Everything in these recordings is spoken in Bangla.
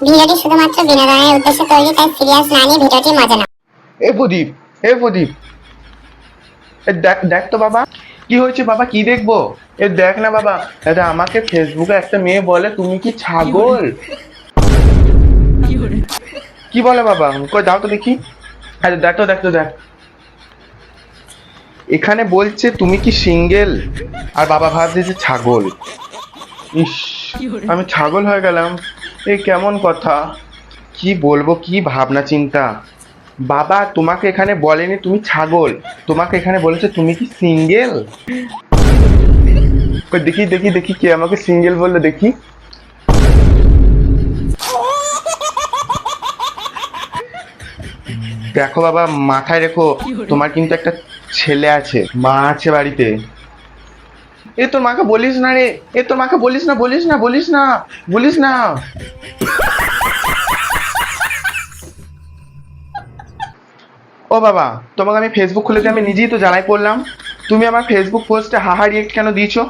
ভিডিওটি শুধুমাত্র বিনোদনের উদ্দেশ্যে তৈরি, তাই সিরিয়াস না নিয়ে ভিডিওটি মজা নাও। এ প্রদীপ, এ প্রদীপ, দেখ দেখ তো বাবা, কি হয়েছে বাবা? কি দেখবো? দেখ না বাবা, এটা আমাকে ফেসবুকে একটা মেয়ে বলে তুমি কি ছাগল। কি বলে বাবা? কই দাও তো দেখি। আরে দেখ তো, দেখ তো, দেখ। এখানে বলছে তুমি কি সিঙ্গেল, আর বাবা ভাবছে যে ছাগল। ইস, আমি ছাগল হয়ে গেলাম। এ কেমন কথা? কি বলবো, কি ভাবনা চিন্তা। বাবা তোমাকে এখানে বলেনি তুমি ছাগল, তোমাকে এখানে বলেছে তুমি কি সিঙ্গেল। দেখি দেখি দেখি, কে আমাকে সিঙ্গেল বললো দেখি। দেখো বাবা, মাথায় রেখো, তোমার কিন্তু একটা ছেলে আছে, মা আছে বাড়িতে। এ তোর মাকে বলিস না রে, এ তোর মাকে বলিস না, বলিস না, বলিস না, বলিস না। ও বাবা, তোমাকে আমি ফেসবুক খুলে দিয়ে আমি নিজেই তো জ্বালাই পড়লাম। তুমি আমার ফেসবুক পোস্টে হাহা রিয়েক্ট কেন দিয়েছো?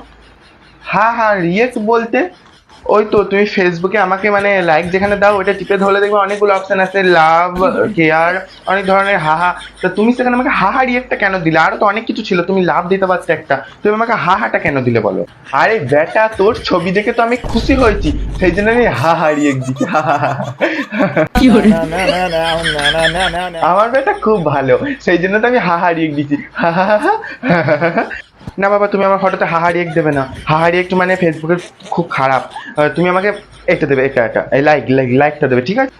হা হা রিয়েক্ট বলতে ওই তো তুমি ফেসবুকে আমাকে মানে লাইক যেখানে দাও ওটা টিপে ধরলে দেখবে অনেকগুলো অপশন আছে, লাভ, কেয়ার, অনেক ধরনের হাহা। তো তুমি সেখানে আমাকে হাহা রিয়েক্টটা কেন দিলে? আরো তো অনেক কিছু ছিল, তুমি লাভ দিতে পারতে একটা, তুমি আমাকে হাহাটা কেন দিলে বলো? আরে বেটা, তোর ছবি দেখে তো আমি খুশি হয়েছি, সেই জন্য আমি হাহা রিয়েক্ট দিচ্ছি। আমার বেটা খুব ভালো, সেই জন্য তো আমি হাহা রিয়েক্ট দিচ্ছি। না বাবা, তুমি আমার ফটোতে হাহা রিয়েক্ট দেবে না। হাহা রিয়েক্ট মানে ফেসবুকের খুব খারাপ। তুমি আমাকে এটা দেবে, এটা এই লাইকটা দেবে, ঠিক আছে?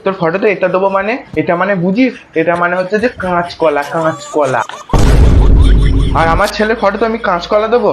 তোর ফটোতে এটা দেবো মানে, এটা মানে বুঝিস, এটা মানে হচ্ছে যে কাঁচকলা, কাঁচকলা। আর আমার ছেলের ফটোতে আমি কাঁচকলা দেবো?